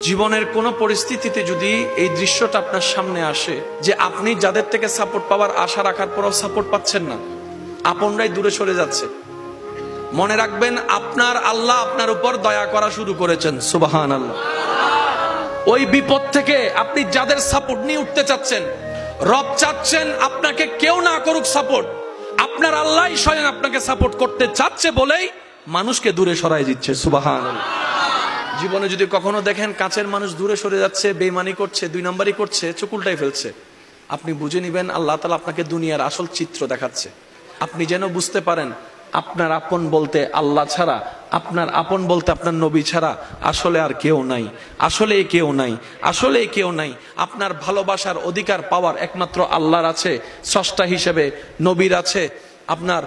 জীবনের কোন পরিস্থিতিতে যদি এই দৃশ্যটা আপনার সামনে আসে যে আপনি যাদের থেকে সাপোর্ট পাওয়ার আশা রাখার পরও সাপোর্ট পাচ্ছেন না, আপনরাই দূরে সরে যাচ্ছে, মনে রাখবেন আপনার আল্লাহ আপনার উপর দয়া করা শুরু করেছেন। সুবহানাল্লাহ। ওই বিপদ থেকে আপনি যাদের সাপোর্ট নিয়ে উঠতে চাচ্ছেন, রব চাচ্ছেন আপনাকে কেউ না করুক সাপোর্ট, আপনার আল্লাহই স্বয়ং আপনাকে সাপোর্ট করতে চাচ্ছে বলেই মানুষকে দূরে সরাই দিচ্ছে। সুবহানাল্লাহ। জীবনে যদি কখনো দেখেন কাছের মানুষ দূরে সরে যাচ্ছে, বেঈমানি করছে, দুই নম্বরই করছে, চোখ উল্টাই ফেলছে, আপনি বুঝে নিবেন আল্লাহ তাআলা আপনাকে দুনিয়ার আসল চিত্র দেখাচ্ছে। আপনি যেন বুঝতে পারেন আপনার আপন বলতে আল্লাহ ছাড়া, আপনার আপন বলতে আপনার নবী ছাড়া আসলে আর কেউ নাই, আসলে কেউ নাই, আসলে কেউ নাই। আপনার ভালোবাসার অধিকার পাওয়ার একমাত্র আল্লাহর আছে, স্রষ্টা হিসেবে নবীর আছে। আপনার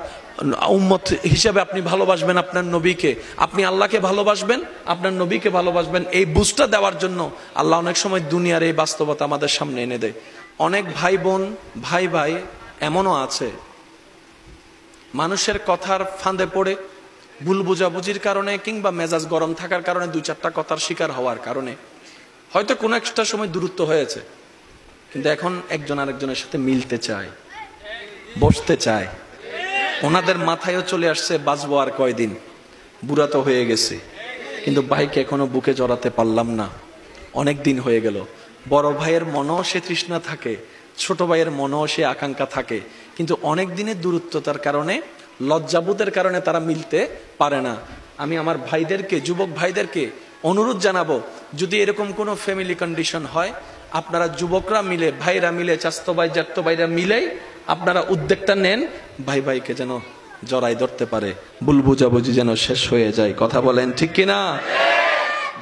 উম্মত হিসেবে আপনি ভালোবাসবেন আপনার নবীকে, আপনি আল্লাহকে ভালোবাসবেন, আপনার নবীকে ভালোবাসবেন। এই বুঝটা দেওয়ার জন্য আল্লাহ অনেক সময় দুনিয়ার এই বাস্তবতা আমাদের সামনে এনে দেয়। অনেক ভাই বোন, ভাই ভাই এমনও আছে মানুষের কথার ফাঁদে পড়ে, ভুল বুঝাবুঝির কারণে কিংবা মেজাজ গরম থাকার কারণে, দুই চারটা কথার শিকার হওয়ার কারণে হয়তো কোনো একটা সময় দূরত্ব হয়েছে, কিন্তু এখন একজন আরেকজনের সাথে মিলতে চায়, বসতে চায়। ওনাদের মাথায়ও চলে আসছে বাঁচবো আর কয়দিন, বুড়া তো হয়ে গেছে, কিন্তু ভাইকে এখনো বুকে জড়াতে পারলাম না, অনেক দিন হয়ে গেল। বড় ভাইয়ের মনও সে তৃষ্ণা থাকে, ছোট ভাইয়ের মনও সে আকাঙ্ক্ষা থাকে, কিন্তু অনেক দিনের দূরত্বতার কারণে, লজ্জাবোধের কারণে তারা মিলতে পারে না। আমি আমার ভাইদেরকে, যুবক ভাইদেরকে অনুরোধ জানাবো, যদি এরকম কোনো ফ্যামিলি কন্ডিশন হয়, আপনারা যুবকরা মিলে, ভাইরা মিলে, চাস্তো ভাই জ্যাঠতো ভাইরা মিলেই আপনারা উদ্যোগটা নেন, ভাই ভাইকে যেন জড়াই ধরতে পারে, ভুল বুঝাবুঝি যেন শেষ হয়ে যায়। কথা বলেন ঠিক কিনা?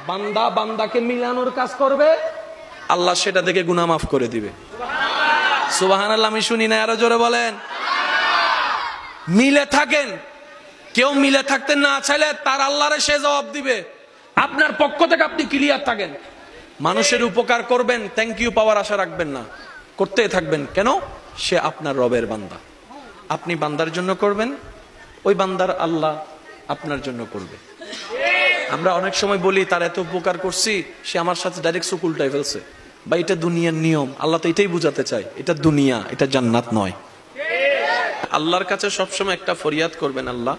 বান্দা বান্দাকে মিলানোর কাজ করবে, আল্লাহ সেটা দেখে গুনাহ মাফ করে দিবে। সুবহানাল্লাহ। আমি শুনি না, আরো জোরে বলেন। মিলে থাকেন, কেউ মিলে থাকতে না চাইলে তার আল্লাহরে সে জবাব দিবে। আপনার পক্ষ থেকে আপনি ক্লিয়ার থাকেন, মানুষের উপকার করবেন, থ্যাংক ইউ পাওয়ার আশা রাখবেন না, করতেই থাকবেন। কেন? সে আপনার রবের বান্দা, আপনি বান্দার জন্য করবেন, ওই বান্দার আল্লাহ আপনার জন্য করবে। আমরা অনেক সময় বলি তার এত উপকার করছি, সে আমার সাথে ডাইরেক্ট চোখ উল্টাই ফেলছে। বা এটা দুনিয়ার নিয়ম, আল্লাহ তো এটাই বুঝাতে চায়, এটা দুনিয়া, এটা জান্নাত নয়। আল্লাহর কাছে সবসময় একটা ফরিয়াদ করবেন, আল্লাহ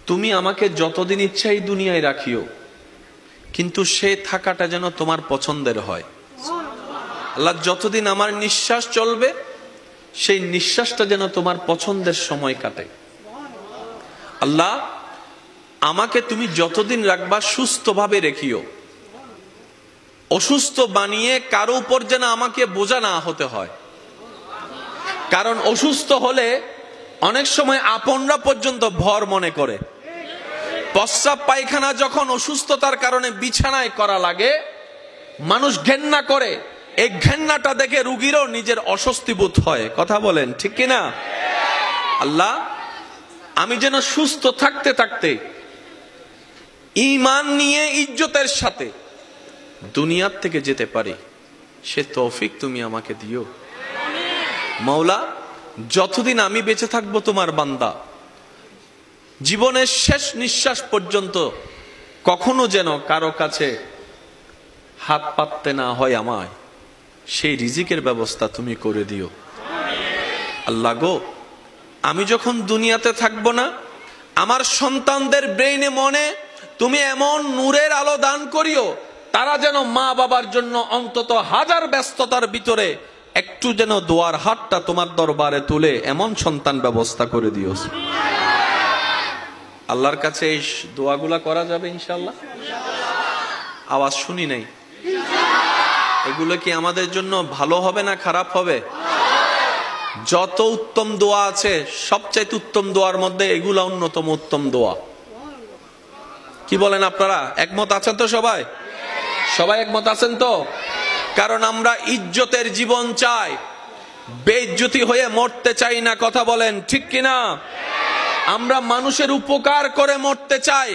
তুমি আমাকে যতদিন ইচ্ছা এই দুনিয়ায় রাখিও, কিন্তু সে থাকাটা যেন তোমার পছন্দের হয়। আল্লাহ যতদিন আমার নিঃশ্বাস চলবে, সেই নিঃশ্বাসটা যেন তোমার পছন্দের সময় কাটে। আল্লাহ আমাকে তুমি যতদিন রাখবা সুস্থভাবে রেখিও, অসুস্থ বানিয়ে কারো উপর যেন আমাকে বোঝা না হতে হয়। কারণ অসুস্থ হলে অনেক সময় আপনরা পর্যন্ত ভর মনে করে। প্রস্রাব পায়খানা যখন অসুস্থতার কারণে বিছানায় করা লাগে, মানুষ ঘেন্না করে, এই ঘেন্নাটা দেখে রোগীরও নিজের অস্বস্তি বোধ হয়। কথা বলেন ঠিক কিনা? আল্লাহ আমি যেন সুস্থ থাকতে থাকতে ঈমান নিয়ে ইজ্জতের সাথে দুনিয়ার থেকে যেতে পারি, সে তৌফিক তুমি আমাকে দিও। মাওলা যতদিন আমি বেঁচে থাকবো তোমার বান্দা, জীবনের শেষ নিঃশ্বাস পর্যন্ত কখনো যেন কারো কাছে হাত পাততে না হয় আমায়, সেই রিজিকের ব্যবস্থা তুমি করে দিও। আল্লাহ গো, আমি যখন দুনিয়াতে থাকবো না, আমার সন্তানদের ব্রেইনে মনে তুমি এমন নূরের আলো দান করিও, তারা যেন মা বাবার জন্য অন্তত হাজার ব্যস্ততার ভিতরে একটু যেন দোয়ার হাতটা তোমার দরবারে তুলে এমন সন্তান ব্যবস্থা করে দিও। আল্লাহর কাছে এই দোয়াগুলা করা যাবে ইনশাআল্লাহ? আওয়াজ শুনি নাই। এগুলো কি আমাদের জন্য ভালো হবে না খারাপ হবে? যত উত্তম দোয়া আছে, সবচাইতে উত্তম দোয়ার মধ্যে এগুলা অন্যতম উত্তম দোয়া। কি বলেন আপনারা? একমত আছেন তো সবাই? সবাই একমত আছেন তো? কারণ আমরা ইজ্জতের জীবন চাই, বেইজ্জতি হয়ে মরতে চাই না। কথা বলেন ঠিক কিনা? আমরা মানুষের উপকার করে মরতে চাই,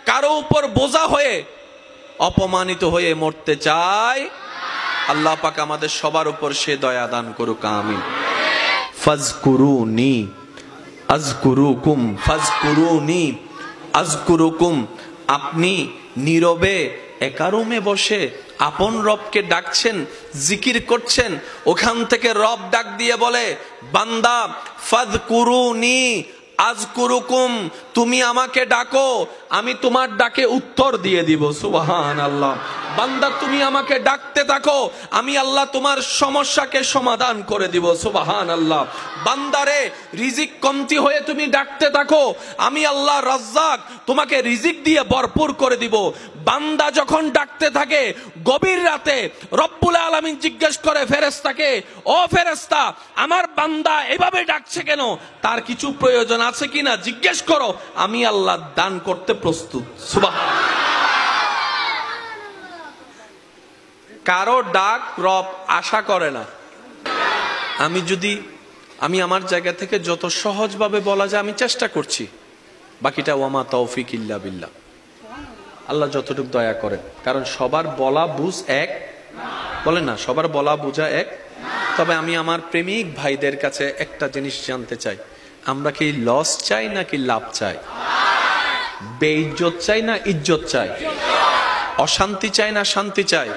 কারো উপর বোঝা হয়ে, অপমানিত হয়ে মরতে চাই। আল্লাহ পাক আমাদের সবার উপর সে দয়া দান করুক, আমিন। ফাজকুরুনি আযকুরুকুম, ফাজকুরুনি আযকুরুকুম। আপনি নীরবে একা রুমে বসে আপন রবকে ডাকছেন, জিকির করছেন, ওখান থেকে রব ডাক দিয়ে বলে, বান্দা ফাযকুরুনি আযকুরুকুম, তুমি আমাকে ডাকো, আমি তোমার ডাকে উত্তর দিয়ে দিব। সুবহানাল্লাহ। বান্দা তুমি আমাকে ডাকতে থাকো, আমি আল্লাহ তোমার সমস্যাকে সমাধান করে দিব। সুবহানাল্লাহ। বান্দারে রিজিক কমতি হয়ে তুমি ডাকতে থাকো, আমি আল্লাহ রাজ্জাক তোমাকে রিজিক দিয়ে ভরপুর করে দিব। বান্দা যখন ডাকতে থাকে গভীর রাতে, রব্বুল আলামিন জিজ্ঞেস করে ফেরেশতাকে, ও ফেরেশতা, আমার বান্দা এভাবে ডাকছে কেন? তার কিছু প্রয়োজন আছে কিনা জিজ্ঞেস করো, আমি আল্লাহ দান করতে প্রস্তুত। সুবহানাল্লাহ। কারো ডাক রব আশা করে না। আমি আমার জায়গা থেকে যত সহজভাবে বলা যায় আমি চেষ্টা করছি, বাকিটা ওয়ামা তৌফিক ইল্লা বিল্লাহ, আল্লাহ যতটুকু দয়া করেন। কারণ সবার বলা বুঝ এক বলেন না, সবার বলা বুঝা এক। তবে আমি আমার প্রেমিক ভাইদের কাছে একটা জিনিস জানতে চাই, আমরা কি লস চাই নাকি লাভ চাই? বেইজ্জত চাই না ইজ্জত চাই? অশান্তি চাই না শান্তি চাই?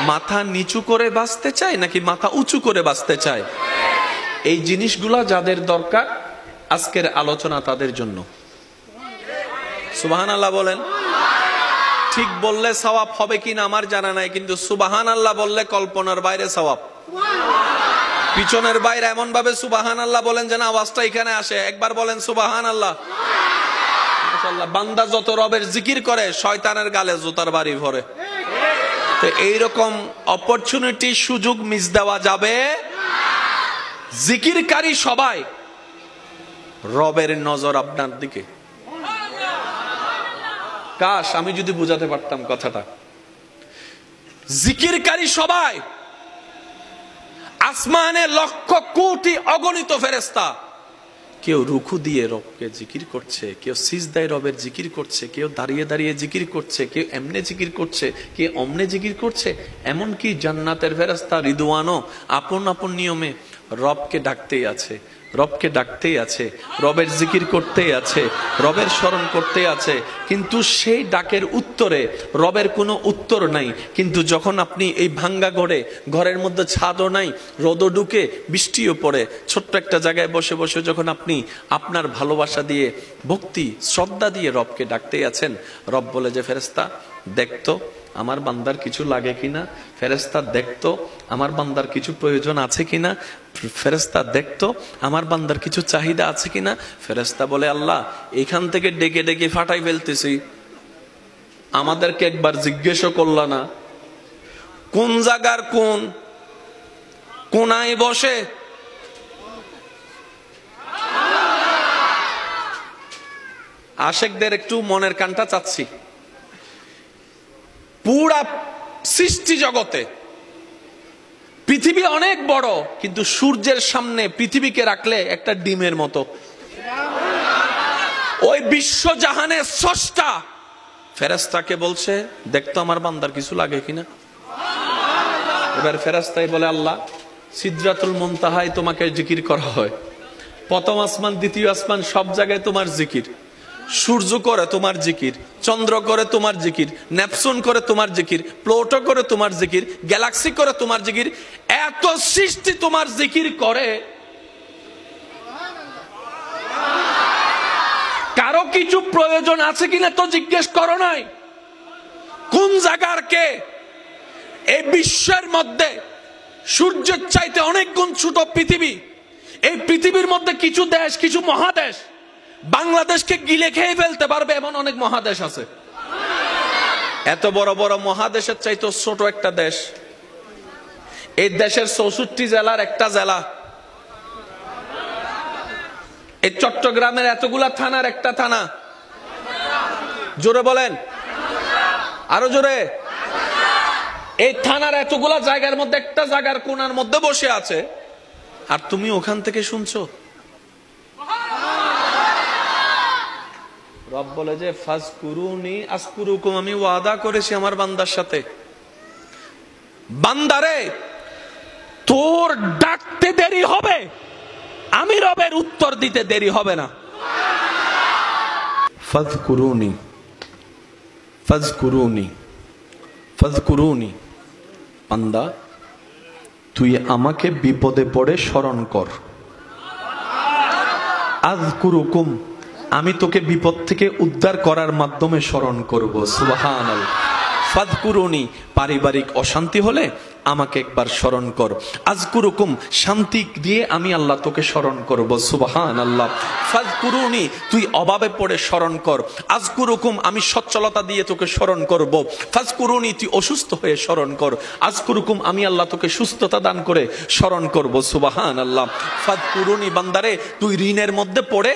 মাথা নিচু করে বাঁচতে চাই নাকি মাথা উঁচু করে বাঁচতে চাই? এই জিনিসগুলা যাদের দরকার, আজকের আলোচনা তাদের জন্য। সুবহানাল্লাহ বলেন। ঠিক বললে সওয়াব হবে কিনা আমার জানা নাই, কিন্তু সুবহানাল্লাহ বললে কল্পনার বাইরে সওয়াব। পিছনের বাইরে এমন ভাবে সুবহানাল্লাহ বলেন যেন আওয়াজটা এখানে আসে। একবার বলেন সুবহানাল্লাহ। মাশাআল্লাহ। বান্দা যত রবের জিকির করে শয়তানের গালে জুতার বাড়ি ভরে। তো এইরকম অপরচুনিটি, সুযোগ মিস দেওয়া যাবে। জিকিরকারী সবাই, রবের নজর আপনার দিকে। কাশ আমি যদি বুঝাতে পারতাম কথাটা। জিকিরকারী সবাই, আসমানে লক্ষ কোটি অগণিত ফেরেশতা, কেউ রুকু দিয়ে রবকে জিকির করছে, কেউ সিজদায় রবের জিকির করছে, কেউ দাঁড়িয়ে দাঁড়িয়ে জিকির করছে, কেউ এমনে জিকির করছে, কেউ অমনে জিকির করছে। এমনকি জান্নাতের ফেরেশতা রিদওয়ানও আপন আপন নিয়মে রবকে ডাকতেই আছে, রবকে ডাকতেই আছে, রবের জিকির করতেই আছে, রবের স্মরণ করতেই আছে। কিন্তু সেই ডাকের উত্তরে রবের কোনো উত্তর নাই। কিন্তু যখন আপনি এই ভাঙ্গা ঘরের মধ্যে ছাদও নাই, রোদও ঢুকে, বৃষ্টিও পড়ে, ছোট্ট একটা জায়গায় বসে বসে যখন আপনি আপনার ভালোবাসা দিয়ে, ভক্তি শ্রদ্ধা দিয়ে রবকে ডাকতেই আছেন, রব বলে যে ফেরেশতা দেখতো আমার বান্দার কিছু লাগে কিনা, ফেরেশতা দেখতো আমার বান্দার কিছু প্রয়োজন আছে কিনা, ফেরেশতা দেখতো আমার বান্দার কিছু চাহিদা আছে কিনা। ফেরেশতা বলে, আল্লাহ এখান থেকে ডেকে ডেকে ফাটাই ফেলতেছি, আমাদেরকে একবার জিজ্ঞেসও করলা না কোন জায়গার কোন কোনায় বসে। আশেকদের একটু মনের কানটা চাচ্ছি। পুরা সৃষ্টি জগতে পৃথিবী অনেক বড়, কিন্তু সূর্যের সামনে পৃথিবীকে রাখলে একটা ডিমের মতো। ওই বিশ্বজাহানের স্রষ্টা ফেরেশতাকে বলছে দেখতো আমার বান্দার কিছু লাগে কিনা। এবার ফেরেশতাই বলে, আল্লাহ সিদরাতুল মুনতাহায় তোমাকে জিকির করা হয়, প্রথম আসমান দ্বিতীয় আসমান সব জায়গায় তোমার জিকির, সূর্য করে তোমার জিকির, চন্দ্র করে তোমার জিকির, নেপচুন করে তোমার জিকির, প্লুটো করে তোমার জিকির, গ্যালাক্সি করে তোমার জিকির, এত সৃষ্টি তোমার জিকির করে। কারো কিছু প্রয়োজন আছে কিনা তো জিজ্ঞেস করো নাই। কোন জায়গার কে? এই বিশ্বের মধ্যে সূর্যের চাইতে অনেক গুণ ছোট পৃথিবী। এই পৃথিবীর মধ্যে কিছু দেশ, কিছু মহাদেশ বাংলাদেশকে গিলে খেয়ে ফেলতে পারবে এমন অনেক মহাদেশ আছে। এত বড় বড় মহাদেশের চাইতে ছোট একটা দেশ, এই দেশের 64 জেলার একটা জেলা, এই চট্টগ্রামের এতগুলা থানার একটা থানা। জোরে বলেন, আরো জোরে। এই থানার এতগুলা জায়গার মধ্যে একটা জায়গার কোনার মধ্যে বসে আছে, আর তুমি ওখান থেকে শুনছো। রব বলে যে ফাজকুরুনি আযকুরুকুম, আমি ওয়াদা করেছি আমার বান্দার সাথে, বান্দারে তোর ডাকতে দেরি হবে, আমি রবের উত্তর দিতে দেরি হবে না। ফাজকুরুনি ফাজকুরুনি ফাযকুরুনি, বান্দা তুই আমাকে বিপদে পড়ে স্মরণ কর। আযকুরুকুম, আমি তোকে বিপদ থেকে উদ্ধার করার মাধ্যমে স্মরণ করব। সুবহানাল্লাহ। ফাযকুরুনি, পারিবারিক অশান্তি হলে আমাকে একবার স্মরণ কর। আযকুরুকুম, শান্তি দিয়ে আমি আল্লাহ তোকে স্মরণ করব। সুবহানাল্লাহ। ফাযকুরুনি, তুই অভাবে পড়ে স্মরণ কর। আযকুরুকুম, আমি সচ্ছলতা দিয়ে তোকে স্মরণ করব। ফাযকুরুনি, তুই অসুস্থ হয়ে স্মরণ কর। আযকুরুকুম, আমি আল্লাহ তোকে সুস্থতা দান করে স্মরণ করব। সুবহানাল্লাহ। ফাযকুরুনি, বান্দারে তুই ঋণের মধ্যে পড়ে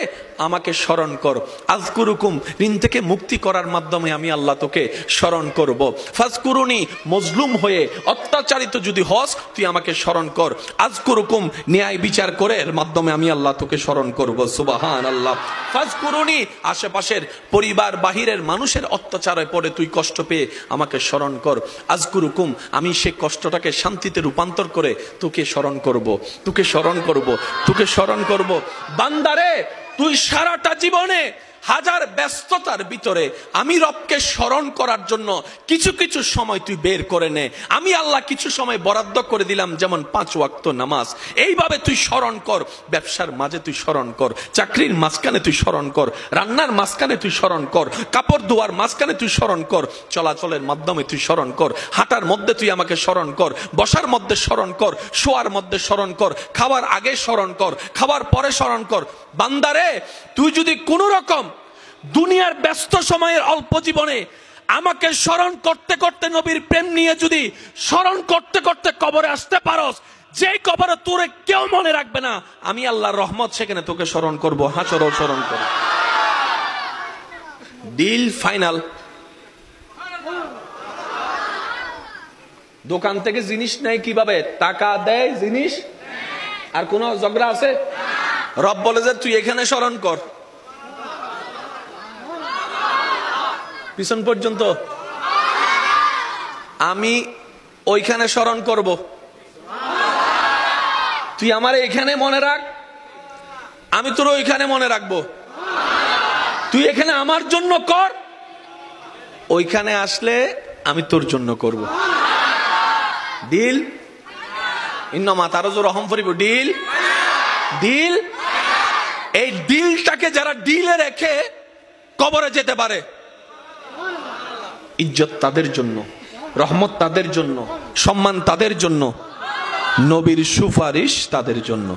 আমাকে স্মরণ কর। আযকুরুকুম, ঋণ থেকে মুক্তি করার মাধ্যমে আমি আল্লাহ তোকে স্মরণ করব। ফাযকুরুনি, মজলুম হয়ে অত্যাচারিত যদি হস তুই আমাকে স্মরণ কর। আযকুরুকুম, ন্যায় বিচার করে এর মাধ্যমে আমি আল্লাহ তোকে স্মরণ করব। সুবহানাল্লাহ। ফাযকুরুনি, আশেপাশের পরিবার বাহিরের মানুষের অত্যাচারে পড়ে তুই কষ্ট পেয়ে আমাকে স্মরণ কর। আযকুরুকুম, আমি সেই কষ্টটাকে শান্তিতে রূপান্তর করে তোকে স্মরণ করব, তোকে স্মরণ করব, তোকে স্মরণ করব। বান্দারে তুই সারাটা জীবনে হাজার ব্যস্ততার ভিতরে আমি রবকে স্মরণ করার জন্য কিছু কিছু সময় তুই বের করে নে। আমি আল্লাহ কিছু সময় বরাদ্দ করে দিলাম, যেমন 5 ওয়াক্ত নামাজ। এইভাবে তুই স্মরণ কর। ব্যবসার মাঝে তুই স্মরণ কর, চাকরির মাঝখানে তুই স্মরণ কর, রান্নার মাঝখানে তুই স্মরণ কর, কাপড় ধোয়ার মাঝখানে তুই স্মরণ কর, চলাচলের মাধ্যমে তুই স্মরণ কর, হাঁটার মধ্যে তুই আমাকে স্মরণ কর, বসার মধ্যে স্মরণ কর, শোয়ার মধ্যে স্মরণ কর, খাওয়ার আগে স্মরণ কর, খাওয়ার পরে স্মরণ কর। বান্দারে তুই যদি কোনো রকম দুনিয়ার ব্যস্ত সময়ের অল্প জীবনে আমাকে স্মরণ করতে করতে নবীর প্রেম নিয়ে যদি স্মরণ করতে করতে কবরে আসতে পারস, যে কবরে তোরে কেউ মনে রাখবে না, আমি আল্লাহর রহমত সেখানে তোকে স্মরণ করব। হাসরও স্মরণ করব। Deal final. দোকান থেকে জিনিস নেয় কিভাবে? টাকা দেয়, জিনিস। আর কোন ঝগড়া আছে? রব বলে যে তুই এখানে স্মরণ কর, পিছন পর্যন্ত আমি ওইখানে স্মরণ করব। তুই আমার এখানে মনে রাখ, আমি তোর ওইখানে মনে রাখবো। তুই এখানে আমার জন্য কর, ওইখানে আসলে আমি তোর জন্য করব। ডিল। ইন্নামা তারজু রহম ফরিব। Deal, deal. এই ডিলটাকে যারা ডিলে রেখে কবরে যেতে পারে, ইজ্জত তাদের জন্য, রহমত তাদের জন্য, সম্মান তাদের জন্য, নবীর সুপারিশ তাদের জন্য।